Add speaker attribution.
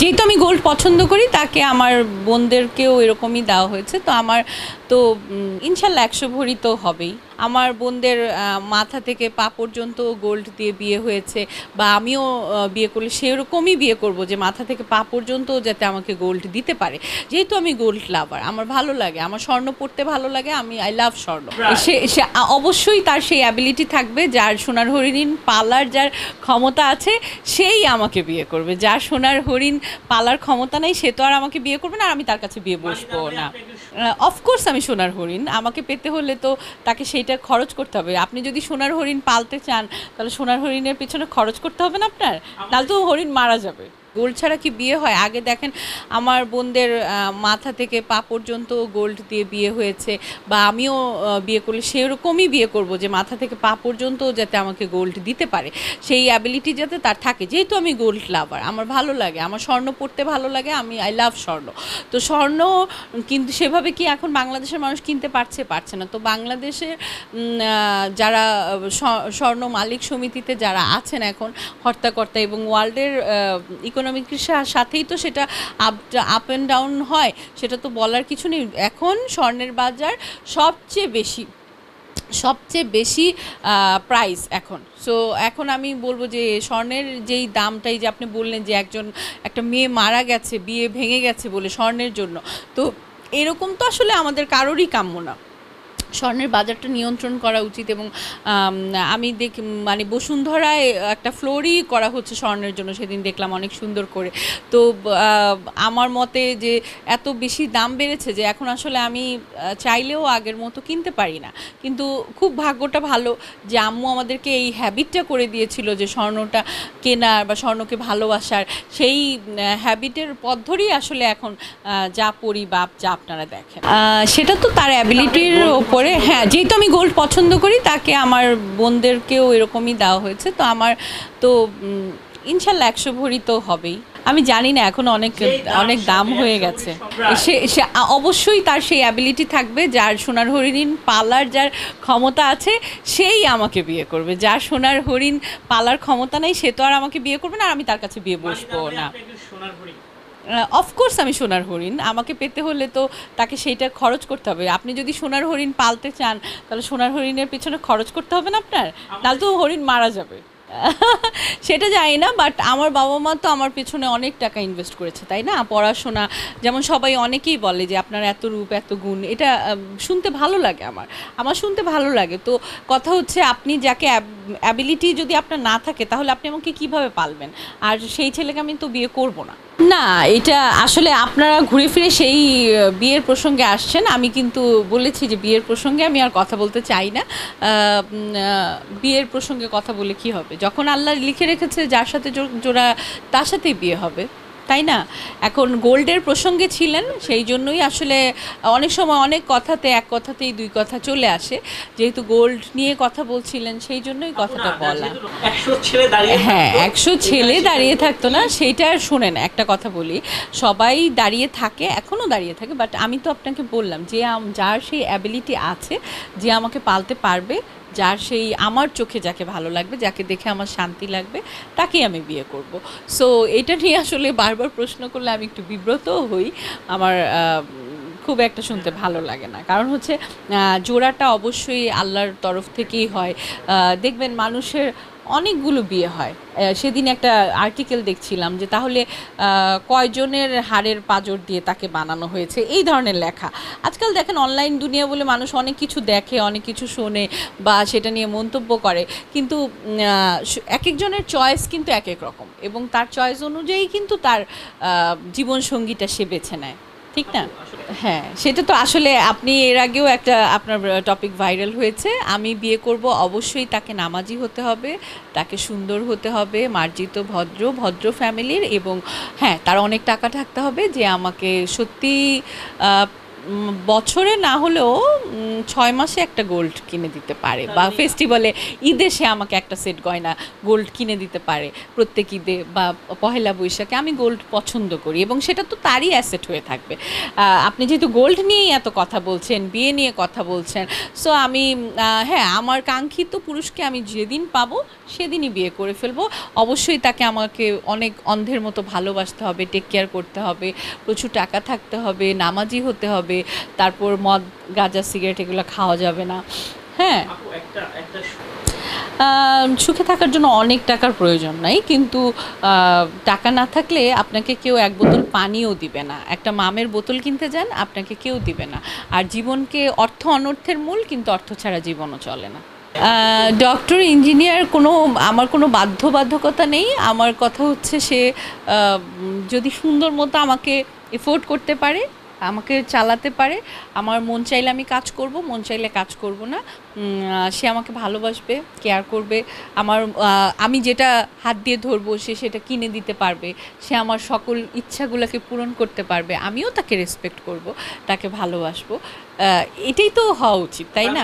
Speaker 1: যেহেতু আমি গোল্ড পছন্দ করি তাকে আমার বোনদেরকেও এরকমই দেওয়া হয়েছে। তো আমার তো ইনশাল্লাহ 100 ভরি তো হবেই। আমার বোনদের মাথা থেকে পা পর্যন্ত গোল্ড দিয়ে বিয়ে হয়েছে, বা আমিও বিয়ে করলে সেরকমই বিয়ে করব যে মাথা থেকে পা পর্যন্ত যাতে আমাকে গোল্ড দিতে পারে। যেহেতু আমি গোল্ড লাভার, আমার ভালো লাগে, আমার স্বর্ণ পরতে ভালো লাগে, আমি আই লাভ স্বর্ণ। সে সে অবশ্যই তার সেই অ্যাবিলিটি থাকবে, যার সোনার হরিণ পালার যার ক্ষমতা আছে সেই আমাকে বিয়ে করবে। যার সোনার হরিণ পালার ক্ষমতা নেই সে তো আর আমাকে বিয়ে করবে না, আর আমি তার কাছে বিয়ে বসবো না। অফকোর্স আমি সোনার হরিণ, আমাকে পেতে হলে তো তাকে সেইটা খরচ করতে হবে। আপনি যদি সোনার হরিণ পালতে চান তাহলে সোনার হরিণের পিছনে খরচ করতে হবে না আপনার, তাহলে তো হরিণ মারা যাবে। গোল্ড ছাড়া কি বিয়ে হয়? আগে দেখেন আমার বোনদের মাথা থেকে পা পর্যন্ত গোল্ড দিয়ে বিয়ে হয়েছে, বা আমিও বিয়ে করলে সেরকমই বিয়ে করব যে মাথা থেকে পা পর্যন্ত যাতে আমাকে গোল্ড দিতে পারে, সেই অ্যাবিলিটি যাতে তার থাকে। যেহেতু আমি গোল্ড লাভার, আমার ভালো লাগে, আমার স্বর্ণ পরতে ভালো লাগে, আমি আই লাভ স্বর্ণ। তো স্বর্ণ কিন্তু সেভাবে কি এখন বাংলাদেশের মানুষ কিনতে পারছে না। তো বাংলাদেশের যারা স্বর্ণ মালিক সমিতিতে যারা আছেন এখন হর্তাকর্তা, এবং ওয়ার্ল্ডের ইকোনমিকের সাথেই তো সেটা আপ অ্যান্ড ডাউন হয়, সেটা তো বলার কিছু নেই। এখন স্বর্ণের বাজার সবচেয়ে বেশি প্রাইস এখন। সো এখন আমি বলবো যে স্বর্ণের যেই দামটাই, যে আপনি বললেন যে একটা মেয়ে মারা গেছে বিয়ে ভেঙে গেছে বলে স্বর্ণের জন্য, তো এরকম তো আসলে আমাদের কারোরই কাম্য না। স্বর্ণের বাজারটা নিয়ন্ত্রণ করা উচিত। এবং আমি মানে বসুন্ধরায় একটা ফ্লোরই করা হচ্ছে স্বর্ণের জন্য, সেদিন দেখলাম অনেক সুন্দর করে। তো আমার মতে যে এত বেশি দাম বেড়েছে যে এখন আসলে আমি চাইলেও আগের মতো কিনতে পারি না। কিন্তু খুব ভাগ্যটা ভালো যে আম্মু আমাদেরকে এই হ্যাবিটটা করে দিয়েছিল যে স্বর্ণটা কেনার বা স্বর্ণকে ভালোবাসার, সেই হ্যাবিটের পথ ধরেই আসলে এখন যা পরি বা যা আপনারা দেখেন সেটা তো তার অ্যাবিলিটির ওপরে। হ্যাঁ, যেহেতু আমি গোল্ড পছন্দ করি তাকে আমার বোনদেরকেও এরকমই দেওয়া হয়েছে। তো আমার তো ইনশাল্লাহ 100 ভরি তো হবেই। আমি জানি না, এখন অনেক দাম হয়ে গেছে। সে অবশ্যই তার সেই অ্যাবিলিটি থাকবে, যার সোনার হরিণ পালার যার ক্ষমতা আছে সেই আমাকে বিয়ে করবে। যার সোনার হরিণ পালার ক্ষমতা নেই সে তো আর আমাকে বিয়ে করবে না, আর আমি তার কাছে বিয়ে বসবো না। অফকোর্স আমি সোনার হরিণ, আমাকে পেতে হলে তো তাকে সেইটা খরচ করতে হবে। আপনি যদি সোনার হরিণ পালতে চান তাহলে সোনার হরিণের পিছনে খরচ করতে হবে না আপনার, তাহলে তো হরিণ মারা যাবে। সেটা জানি না, বাট আমার বাবা মা তো আমার পেছনে অনেক টাকা ইনভেস্ট করেছে, তাই না? পড়াশোনা, যেমন সবাই অনেকেই বলে যে আপনার এত রূপ এত গুণ, এটা শুনতে ভালো লাগে, আমার শুনতে ভালো লাগে। তো কথা হচ্ছে আপনি যাকে অ্যাবিলিটি যদি আপনার না থাকে তাহলে আপনি আমাকে কীভাবে পালবেন? আর সেই ছেলেকে আমি তো বিয়ে করব না। না, এটা আসলে আপনারা ঘুরে ফিরে সেই বিয়ের প্রসঙ্গে আসছেন। আমি কিন্তু বলেছি যে বিয়ের প্রসঙ্গে আমি আর কথা বলতে চাই না। বিয়ের প্রসঙ্গে কথা বলে কি হবে? যখন আল্লাহ লিখে রেখেছে যার সাথে জোড়া তার সাথেই বিয়ে হবে, তাই না? এখন গোল্ডের প্রসঙ্গে ছিলেন, সেই জন্যই আসলে অনেক সময় অনেক কথাতে এক কথাতেই দুই কথা চলে আসে। যেহেতু গোল্ড নিয়ে কথা বলছিলেন সেই জন্যই কথাটা বলা। হ্যাঁ, 100 ছেলে দাঁড়িয়ে থাকতো না, সেইটা শোনেন। একটা কথা বলি, সবাই দাঁড়িয়ে থাকে, এখনও দাঁড়িয়ে থাকে, বাট আমি তো আপনাকে বললাম যে যার সেই অ্যাবিলিটি আছে, যে আমাকে পালতে পারবে, যার সেই আমার চোখে যাকে ভালো লাগবে, যাকে দেখে আমার শান্তি লাগবে, তাকেই আমি বিয়ে করব। সো এটা নিয়ে আসলে বারবার প্রশ্ন করলে আমি একটু বিব্রতও হই। আমার খুব একটা শুনতে ভালো লাগে না, কারণ হচ্ছে জোড়াটা অবশ্যই আল্লাহর তরফ থেকেই হয়। দেখবেন মানুষের অনেকগুলো বিয়ে হয়। সেদিন একটা আর্টিকেল দেখছিলাম যে তাহলে কয়জনের হাড়ের পাঁজর দিয়ে তাকে বানানো হয়েছে, এই ধরনের লেখা। আজকাল দেখেন অনলাইন দুনিয়া বলে মানুষ অনেক কিছু দেখে, অনেক কিছু শোনে বা সেটা নিয়ে মন্তব্য করে, কিন্তু এক একজনের চয়েস কিন্তু এক এক রকম, এবং তার চয়েস অনুযায়ী কিন্তু তার জীবনসঙ্গীটা সে বেছে নেয়, ঠিক না? হ্যাঁ, সেটা তো আসলে আপনি এর আগেও একটা আপনার টপিক ভাইরাল হয়েছে। আমি বিয়ে করব, অবশ্যই তাকে নামাজি হতে হবে, তাকে সুন্দর হতে হবে, মার্জিত ভদ্র ফ্যামিলির, এবং হ্যাঁ, তার অনেক টাকা থাকতে হবে, যে আমাকে সত্যি বছরে না হলেও 6 মাসে একটা গোল্ড কিনে দিতে পারে, বা ফেস্টিভ্যালে ঈদে সে আমাকে একটা সেট গয়না গোল্ড কিনে দিতে পারে প্রত্যেক ঈদে বা পহেলা বৈশাখে। আমি গোল্ড পছন্দ করি, এবং সেটা তো তারই অ্যাসেট হয়ে থাকবে। আপনি যেহেতু গোল্ড নিয়েই এত কথা বলছেন, বিয়ে নিয়ে কথা বলছেন, সো আমি হ্যাঁ, আমার কাঙ্ক্ষিত পুরুষকে আমি যেদিন পাবো সেদিনই বিয়ে করে ফেলবো। অবশ্যই তাকে আমাকে অনেক অন্ধের মতো ভালোবাসতে হবে, টেক কেয়ার করতে হবে, প্রচুর টাকা থাকতে হবে, নামাজি হতে হবে, তারপর মদ গাঁজা সিগারেট এগুলো খাওয়া যাবে না। হ্যাঁ, সুখে থাকার জন্য অনেক টাকার প্রয়োজন নাই, কিন্তু টাকা না থাকলে আপনাকে কেউ এক বোতল পানিও দিবে না। একটা মামের বোতল কিনতে যান, আপনাকে কেউ দিবে না। আর জীবনকে অর্থ অনর্থের মূল, কিন্তু অর্থ ছাড়া জীবনও চলে না। ডক্টর, ইঞ্জিনিয়ার আমার কোনো বাধ্যবাধকতা নেই। আমার কথা হচ্ছে সে যদি সুন্দর মতো আমাকে এফোর্ড করতে পারে, আমাকে চালাতে পারে, আমার মন চাইলে আমি কাজ করব, মন চাইলে কাজ করব না। সে আমাকে ভালোবাসবে, কেয়ার করবে, আমি যেটা হাত দিয়ে ধরবো সে সেটা কিনে দিতে পারবে, সে আমার সকল ইচ্ছাগুলোকে পূরণ করতে পারবে, আমিও তাকে রেসপেক্ট করব, তাকে ভালোবাসবো। এটাই তো হওয়া উচিত, তাই না?